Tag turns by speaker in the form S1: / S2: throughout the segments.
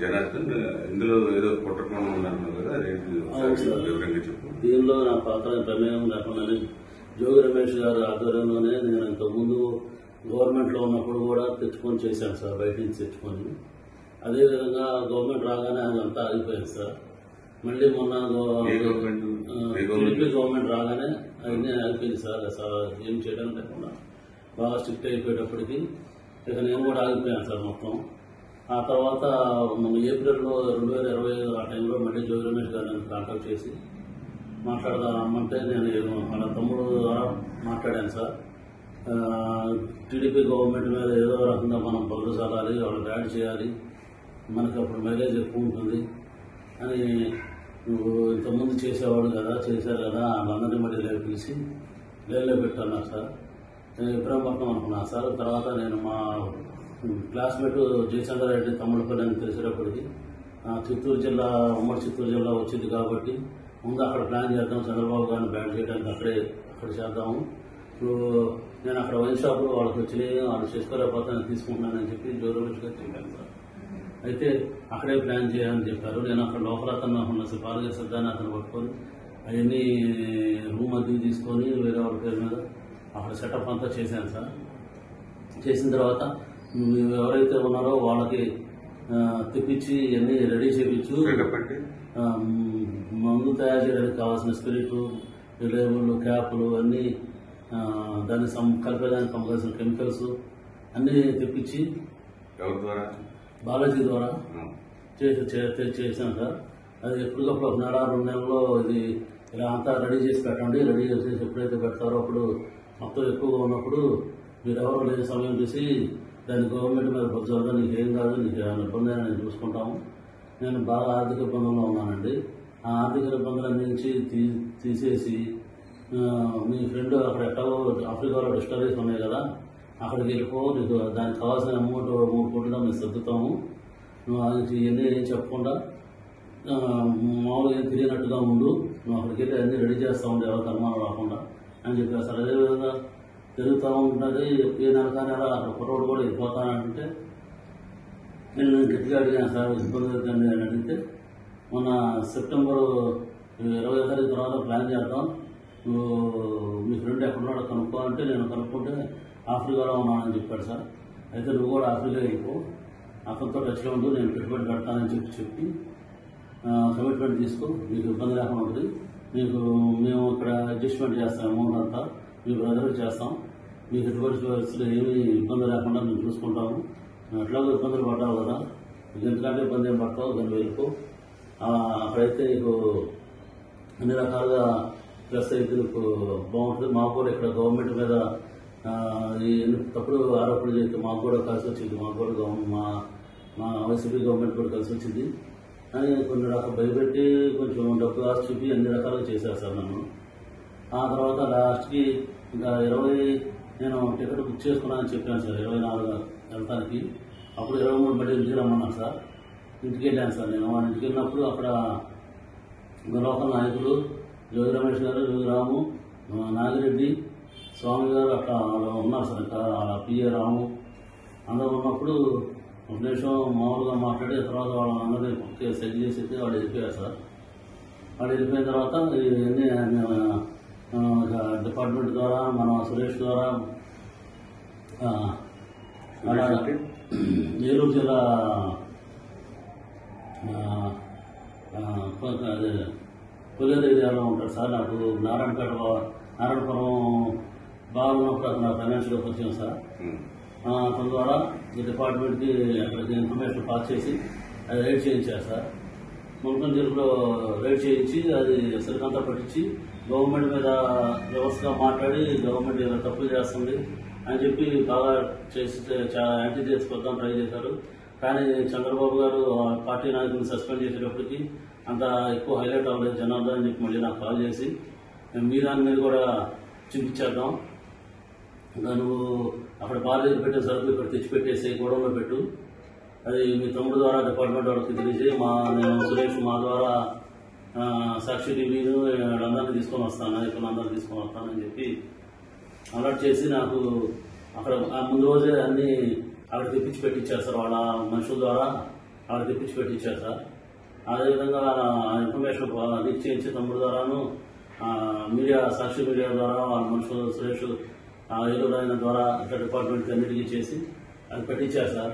S1: జనార్దన్, ఇందులో ఏదో కుట్రకోణం ఉందన్నారు కదా, వివరంగా చెప్పు.
S2: దీనిలో నా పాత్ర ప్రమేయం లేకుండా జోగి రమేష్ గారు ఆధ్వర్యంలోనే నేను ఇంతకుముందు గవర్నమెంట్ లో ఉన్నప్పుడు కూడా తెచ్చుకొని చేశాను సార్, బయట నుంచి తెచ్చుకొని. అదేవిధంగా గవర్నమెంట్ రాగానే అదంతా ఆగిపోయింది సార్. మళ్ళీ మొన్న టీడీపీ గవర్నమెంట్ రాగానే అవన్నీ ఆగిపోయింది సార్. ఏం చేయడం లేకుండా బాగా స్ట్రిక్ట్ అయిపోయేటప్పటికి ఇక నేను కూడా ఆగిపోయాను సార్ మొత్తం. ఆ తర్వాత మన ఏప్రిల్లో 2025 ఆ టైంలో మళ్ళీ జోగి రమేష్ గారు నేను కాంటాక్ట్ చేసి మాట్లాడదామంటే నేను వాళ్ళ తమ్ముడు ద్వారా మాట్లాడాను సార్. టీడీపీ గవర్నమెంట్ మీద ఏదో రకంగా మనం పనులు చల్లాలి, వాళ్ళు బ్యాడ్ చేయాలి, మనకి అప్పుడు మైలేజ్ ఎక్కువ ఉంటుంది అని నువ్వు ఇంతకుముందు చేసేవాడు కదా, చేశారు కదా, వాళ్ళందరినీ మళ్ళీ పిలిచి లేలో పెట్టాను సార్. నేను ఇబ్రాహీంపట్నం అనుకున్నాను సార్. తర్వాత నేను మా క్లాస్మేట్ జయచంద్రారెడ్డి తమ్ముళ్ళపల్లి అని తెలిసేటప్పటికి చిత్తూరు జిల్లా, ఉమ్మడి చిత్తూరు జిల్లా వచ్చింది కాబట్టి ముందు అక్కడ ప్లాన్ చేద్దాం, చంద్రబాబు గారిని బ్యాన్ చేయడానికి అక్కడ చేద్దాము. ఇప్పుడు నేను అక్కడ వైన్ షాపులో వాళ్ళకి వచ్చినాయి, వాళ్ళు చేసుకోలేకపోతే నేను తీసుకుంటున్నానని చెప్పి జోగి రమేష్ గారు చెప్పాను సార్. అయితే అక్కడే ప్లాన్ చేయాలని చెప్పారు. నేను అక్కడ లోపల అతను ఉన్న పాలక సిద్ధాన్ని అతను పట్టుకొని అవన్నీ రూమ్ అద్దెకి తీసుకొని వేరే వాళ్ళ పేరు మీద అక్కడ సెటప్ అంతా చేశాను సార్. చేసిన తర్వాత ఎవరైతే ఉన్నారో వాళ్ళకి తెప్పించి అన్నీ రెడీ చేయించు, మందు తయారు చేయడానికి కావాల్సిన స్పిరిట్, లేబుల్, క్యాప్లు అన్నీ, దాన్ని కలిపేదానికి కావాల్సిన కెమికల్స్ అన్నీ తెప్పించి బాలాజీ ద్వారా చేశాను సార్. అది ఎప్పటికప్పుడు 1 నెల 2 నెలల్లో ఇది ఇలా అంతా రెడీ చేసి పెట్టండి. రెడీ చేసి ఎప్పుడైతే పెడతారో అప్పుడు మొత్తం ఎక్కువగా ఉన్నప్పుడు మీరు ఎవరో లేని సమయం చూసి దాన్ని గవర్నమెంట్ మీద బొజ్జాలి, నీకు ఏం కాదు, నీకు ఏమైనా ఇబ్బంది అని నేను చూసుకుంటాము. నేను బాగా ఆర్థిక ఇబ్బందుల్లో ఉన్నానండి. ఆ ఆర్థిక ఇబ్బందులన్నీ నుంచి తీసేసి మీ ఫ్రెండ్ అక్కడ ఎట్టో ఆఫ్రికాలో డిస్టరీస్ ఉన్నాయి కదా, అక్కడికి వెళ్ళిపో, నీకు దానికి కావాల్సిన అమౌంట్ 3 కోట్లుగా మేము సర్దుతాము, నువ్వు అది ఇవన్నీ ఏం చెప్పకుండా మామూలుగా ఏం తిరిగినట్టుగా ఉండు, నువ్వు అక్కడికి వెళ్ళి అన్నీ రెడీ చేస్తూ ఉండే, ఎవరికి అనుమానం రాకుండా అని చెప్పారు సార్. అదేవిధంగా తిరుగుతూ ఉంటుంది. ఏ నెలకానే అక్కడ కుర్రోడు కూడా వెళ్ళిపోతానంటే నేను గట్టిగా అడిగాను సార్, ఇబ్బంది అవుతుంది అని అడిగితే మొన్న సెప్టెంబర్ 20వ తారీఖు తర్వాత ప్లాన్ చేద్దాం, నువ్వు మీ ఫ్రెండ్ ఎక్కడున్నాడో కనుక్కో అంటే నేను కనుక్కుంటే ఆఫ్రికాలో ఉన్నానని చెప్పాడు సార్. అయితే నువ్వు కూడా ఆఫ్రికా వెళ్ళిపో, అతనితో టచ్లో ఉండు, నేను పెట్టుబడి పెడతానని చెప్పి కమిట్మెంట్ తీసుకో, మీకు ఇబ్బంది లేకుండా ఉంటుంది, మేము ఇక్కడ అడ్జస్ట్మెంట్ చేస్తాం, అమౌంట్ అంతా మీ బ్రదర్కి చేస్తాం, మీకు ఎటువంటి పరిస్థితులు ఏమీ ఇబ్బంది లేకుండా మేము చూసుకుంటాము, ఎట్లాగో ఇబ్బందులు పడ్డావు కదా, మీకు ఎందుకంటే ఇబ్బంది ఏం పడతావు, దాన్ని వెళ్ళిపో, అక్కడైతే నీకు అన్ని రకాలుగా ప్లస్ అయితే నీకు బాగుంటుంది. మాకు కూడా ఇక్కడ గవర్నమెంట్ మీద తప్పుడు ఆరోపణలు చేస్తే మాకు కూడా కలిసి వచ్చింది, మాకు కూడా మా వైసీపీ గవర్నమెంట్ కూడా కలిసి వచ్చింది అని కొన్ని రకాలు భయపెట్టి కొంచెం డబ్బు ఆశ చూపి అన్ని రకాలుగా చేశారు సార్ నన్ను. ఆ తర్వాత లాస్ట్కి ఇంకా 20 నేను టికెట్ బుక్ చేసుకున్నానని చెప్పాను సార్, 24 వెళ్తానికి. అప్పుడు 23 మళ్ళీ ఇంటికి రమ్మన్నాను సార్. ఇంటికి వెళ్ళాను సార్. నేను వాళ్ళ ఇంటికి వెళ్ళినప్పుడు అక్కడ లోకల్ నాయకులు జోగి రమేష్ గారు, జోగి రాము, నాగిరెడ్డి, స్వామి గారు అట్లా ఉన్నారు సార్. ఇంకా పిఏ రాము అందరూ ఉన్నప్పుడు ఒక నిమిషం మామూలుగా మాట్లాడి తర్వాత వాళ్ళందరినీ సెట్ చేసి వాళ్ళు వెళ్ళిపోయారు సార్. వాళ్ళు వెళ్ళిపోయిన తర్వాత ఇవన్నీ డిపార్ట్మెంట్ ద్వారా మన సురేష్ ద్వారా ఏలూరు జిల్లా కొల్లేరు ఏరియాలో ఉంటాడు సార్. నాకు నారాయణపురం బాగున్నప్పుడు అతను ఫైనాన్షియల్గా వచ్చాను సార్. అతని ద్వారా ఈ డిపార్ట్మెంట్కి అక్కడికి ఇన్ఫర్మేషన్ పాస్ చేసి అది రైడ్ చేయించారు సార్. మున్సిపల్ జిల్లాలో రైడ్ చేయించి అది సరికంతా పట్టించి గవర్నమెంట్ మీద వ్యవస్థగా మాట్లాడి గవర్నమెంట్ ఏదో తప్పులు చేస్తుంది అని చెప్పి బాగా చేసి యాంటీ చేసుకొద్దాం ట్రై చేశారు. కానీ చంద్రబాబు గారు పార్టీ నాయకులను సస్పెండ్ చేసేటప్పటికి అంత ఎక్కువ హైలైట్ అవ్వలేదు జనార్దన్ అని చెప్పి మళ్ళీ నాకు కాల్ చేసి మీ దాని మీద కూడా చూపించేద్దాం, ఇంకా నువ్వు అక్కడ బాధ్యత పెట్టే సరుకులు ఇక్కడ తెచ్చిపెట్టేసి గొడవలో పెట్టు, అది మీ తమ్ముడు ద్వారా డిపార్ట్మెంట్ వాళ్ళకి తెలిసి నేను సురేష్ మా ద్వారా సాక్షి టీవీను అందరినీ తీసుకొని వస్తాను, నాయకులందరినీ తీసుకొని వస్తానని చెప్పి అలర్ట్ చేసి నాకు అక్కడ ముందు రోజే అన్ని అక్కడ తెప్పించి పెట్టించారు సార్. వాళ్ళ మనుషుల ద్వారా ఆడ తెప్పించి పెట్టించారు సార్. అదేవిధంగా ఇన్ఫర్మేషన్ లీక్ చేయించే తమ్ముడు ద్వారాను మీడియా సాక్షి మీడియా ద్వారా వాళ్ళ మనుషులు సురేష్ ఏలూరు ఆయన ద్వారా ఇట్లా డిపార్ట్మెంట్కి అన్నిటికీ చేసి అది పెట్టించారు సార్.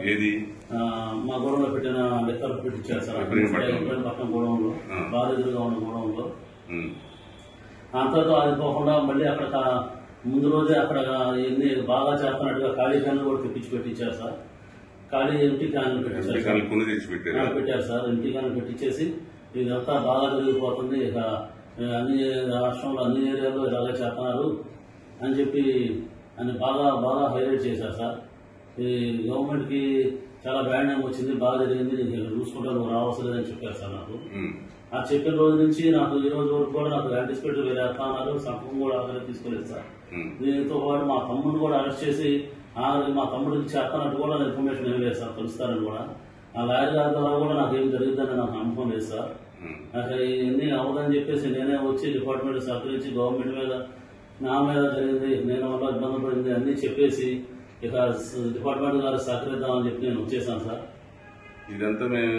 S2: మా గోడంలో పెట్టిన లెక్కలు పెట్టించారు సార్. పక్కన గోడంలో బాగా ఎదురుగా ఉన్న గోడంలో. అంతతో అది పోకుండా మళ్ళీ అక్కడ ముందు రోజే అక్కడ ఎన్ని బాగా చేస్తున్నట్టుగా ఖాళీ క్యాన్లు కూడా తెప్పించి పెట్టించారు సార్. ఖాళీ ఎంటీ క్యాన్లు పెట్టించారు సార్. ఎంటీ క్యాన్లు పెట్టించేసి ఇదంతా బాగా జరిగిపోతుంది, ఇక అన్ని రాష్ట్రంలో అన్ని ఏరియాల్లో ఇలాగే చేస్తున్నారు అని చెప్పి అని బాగా బాగా హైలైట్ చేశారు సార్. ఈ గవర్నమెంట్కి చాలా బ్యాడ్ నేమ్ వచ్చింది, బాగా జరిగింది, నేను చూసుకుంటా నువ్వు రావాల్సిందని చెప్పారు సార్ నాకు. ఆ చెప్పిన రోజు నుంచి నాకు ఈ రోజు వరకు కూడా నాకు యాంటిసిపేట్ వేరే అర్థాలు సంఘం కూడా అక్కడ తీసుకోలేదు సార్. దీంతో పాటు మా తమ్ముడిని కూడా అరెస్ట్ చేసి మా తమ్ముడికి చేస్తానంటూ కూడా ఇన్ఫర్మేషన్ ఏం లేదు సార్, కలుస్తారని కూడా. ఆ లాయర్ గారి ద్వారా కూడా నాకు ఏం జరిగిందని నాకు నమ్మకం లేదు సార్. నాకు ఇవన్నీ అవ్వదని చెప్పేసి నేనే వచ్చి డిపార్ట్మెంట్ సహకరించి గవర్నమెంట్ మీద నా మీద జరిగింది, నేను వల్ల ఇబ్బంది పడింది అన్నీ చెప్పేసి ఇక డిపార్ట్మెంట్ గారు సహకరిద్దామని చెప్పి నేను వచ్చేసాను సార్.
S1: ఇదంతా మేము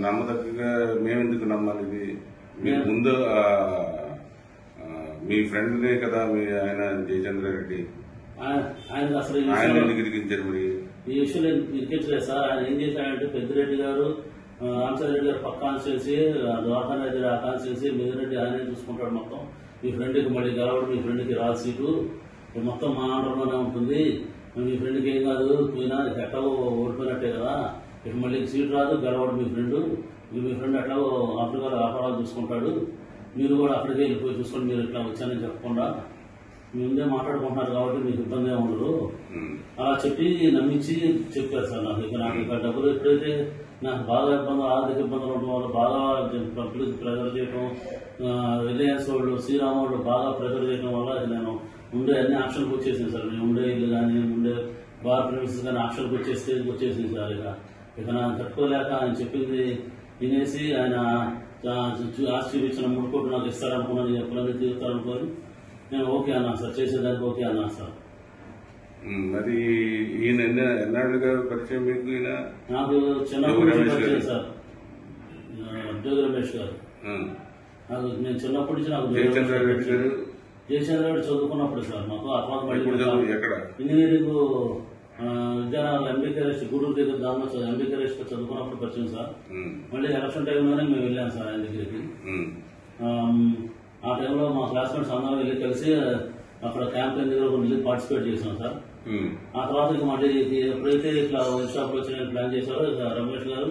S1: నమ్మదగ్గగా మేమెందుకు నమ్మాలి? ఇది మీరు ముందు మీ ఫ్రెండ్నే కదా ఆయన జయచంద్రారెడ్డి,
S2: ఆయన అసలు
S1: ఆయన ఎందుకు ఇరికించారు? మరి
S2: ఈ విషయంలో ఇరికించలేదు సార్. ఆయన ఏం చేశాడంటే పెద్దిరెడ్డి గారు రామచంద్రరెడ్డి గారు పక్క కాన్స్టిట్యున్సీ, ద్వారకా రెడ్డి ఆ కాన్స్టిట్యున్సీ, మిగిలిరెడ్డి ఆయనే చూసుకుంటాడు మొత్తం. మీ ఫ్రెండ్కి మళ్ళీ గెలవడం, మీ ఫ్రెండ్కి రాదు సీటు, మొత్తం మా ఆంధ్రలోనే ఉంటుంది, మీ ఫ్రెండ్కి ఏం కాదు, పోయినా ఎట్లాగో ఓడిపోయినట్టే కదా, ఇక మళ్ళీ సీటు రాదు, గెలవడం మీ ఫ్రెండ్ ఎట్లాగో ఆఫ్రికాలో వ్యాపారాలు చూసుకుంటాడు, మీరు కూడా అక్కడికి వెళ్ళిపోయి చూసుకొని మీరు ఇట్లా వచ్చానని చెప్పకుండా ముందే మాట్లాడుకుంటున్నారు కాబట్టి మీకు ఇబ్బంది ఏమి ఉండదు అలా చెప్పి నమ్మించి చెప్పారు సార్. నాకు ఇక డబ్బులు ఎప్పుడైతే నాకు బాగా ఇబ్బందులు, ఆర్థిక ఇబ్బందులు ఉండడం వల్ల బాగా పబ్లిక్ ప్రెజర్ చేయడం, రిలయన్స్ వాళ్ళు, శ్రీరామ్ వాళ్ళు బాగా ప్రెజర్ చేయడం వల్ల నేను ఉండే అన్ని ఆప్షన్కి వచ్చేసింది సార్. నేను ఉండే ఇల్లు కానీ ఉండే బార్ ప్రిమిసెస్ కానీ ఆప్షన్కి వచ్చేసింది సార్. ఇక నాకు తట్టుకోలేక ఆయన చెప్పింది వినేసి ఆయన ఆశ్చర్యించిన 3 కోట్లు నాకు ఇస్తారనుకున్నాను, ఎప్పుడైనా తీరుతారనుకోని నేను ఓకే అన్నా సార్, చేసేదానికి ఓకే అన్నా సార్.
S1: మరి ఈయన ఎన్నాళ్ళుగా పరిచయం మీకు? ఈయన
S2: నాకు చిన్నప్పటి నుంచి పరిచయం సార్, జోగి రమేష్ గారు. నాకు నేను చిన్నప్పటి నుంచి నాకు జయచంద్రారెడ్డి చదువుకున్నప్పుడు సార్ మాకు ఆ తర్వాత ఇంజనీరింగ్ విద్యానగర్ ఎంబీకేఎస్ గూడూరు దగ్గర దానిలో ఎంబీకేఎస్ చదువుకున్నప్పుడు పరిచయం సార్. మళ్ళీ ఎలక్షన్ టైంలోనే మేము వెళ్ళాం సార్ ఆయన దగ్గరికి. ఆ టైంలో మా క్లాస్మేట్స్ అందరం వెళ్ళి కలిసి అక్కడ క్యాంపెయిన్ దగ్గర వెళ్ళి పార్టిసిపేట్ చేసాం సార్. ఆ తర్వాత ఇక మళ్ళీ ఎప్పుడైతే ఇట్లా వైన్ షాప్ వచ్చి ప్లాన్ చేశారో ఇక రమేష్ గారు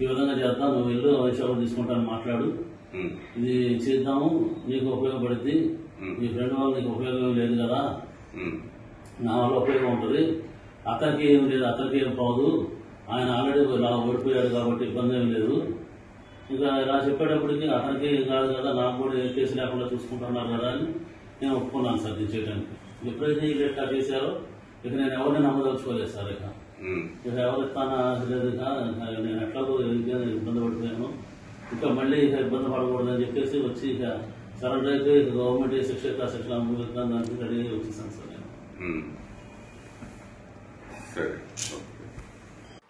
S2: ఈ విధంగా చేద్దాం, నువ్వు వెళ్ళు వైన్ షాప్ తీసుకుంటాను మాట్లాడు, ఇది చేద్దాము, నీకు ఉపయోగపడుద్ది, నీ ఫ్రెండ్ వల్ల నీకు ఉపయోగం లేదు కదా, నా వల్ల ఉపయోగం ఉంటుంది, అతనికి ఏం లేదు, అతనికి ఏం పోదు, ఆయన ఆల్రెడీ ఇలా ఓడిపోయాడు కాబట్టి ఇబ్బంది ఏం లేదు, ఇక ఇలా చెప్పేటప్పటికి అతనికి ఏం కాదు కదా, నాకు కూడా ఏ కేసు లేకుండా చూసుకుంటున్నారు కదా అని నేను ఒప్పుకున్నాను సార్ ఇది చేయడానికి. ఎప్పుడైతే ఈ లెక్క చేశారో ఇక నేను ఎవరిని నమ్మదలుచుకోలేదు సార్. ఇక ఎవరు ఇస్తానా లేదు, నేను ఎట్లాగో ఇబ్బంది పడిపోయాను, ఇంకా మళ్ళీ ఇక ఇబ్బంది పడకూడదని చెప్పేసి వచ్చి ఇక సరెండర్ అయితే ఇక గవర్నమెంట్ ఏ శిక్ష శిక్షణ దానికి రెడీ వచ్చేసాను సార్ నేను.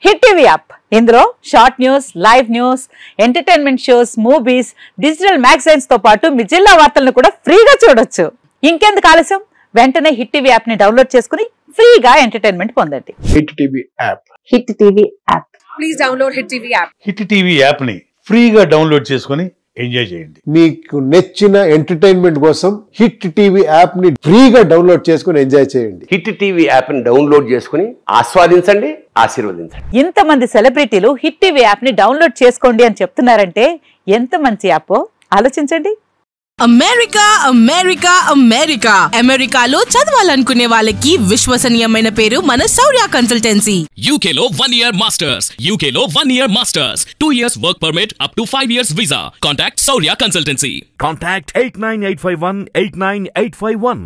S3: హిట్ టీవీ యాప్, ఇందులో short news, live news, entertainment shows, movies, digital magazines తో పాటు మీ జిల్లా వార్తలను కూడా ఫ్రీగా చూడొచ్చు. ఇంకెందుకు ఆలస్యం, వెంటనే హిట్ టీవీ యాప్ ని డౌన్లోడ్ చేసుకుని ఫ్రీగా ఎంటర్టైన్మెంట్ పొందండి.
S4: Hit TV app,
S3: hit TV app,
S5: please download hit TV app.
S4: Hit TV app ని ఫ్రీగా డౌన్లోడ్ చేసుకుని ఎంజాయ్ చేయండి.
S6: మీకు నచ్చిన ఎంటర్టైన్మెంట్ కోసం హిట్ టీవీ యాప్ ని ఫ్రీగా డౌన్లోడ్ చేసుకుని ఎంజాయ్ చేయండి.
S7: హిట్ టీవీ యాప్ ని డౌన్లోడ్ చేసుకుని ఆస్వాదించండి, ఆశీర్వదించండి.
S3: ఇంతమంది సెలబ్రిటీలు హిట్ టీవీ యాప్ ని డౌన్లోడ్ చేసుకోండి అని చెప్తున్నారంటే ఎంత మంచి యాప్ ఆలోచించండి.
S5: అమెరికా అమెరికా అమెరికా అమెరికాలో చదవాలనుకునే వాళ్ళకి విశ్వసనీయమైన పేరు మన శౌర్య కన్సల్టెన్సీ.
S8: UK లో 1 year masters, UK లో 1 year masters, 2 years work permit up to 5 years visa. Contact Saurya Consultancy.
S9: Contact 89851 89851.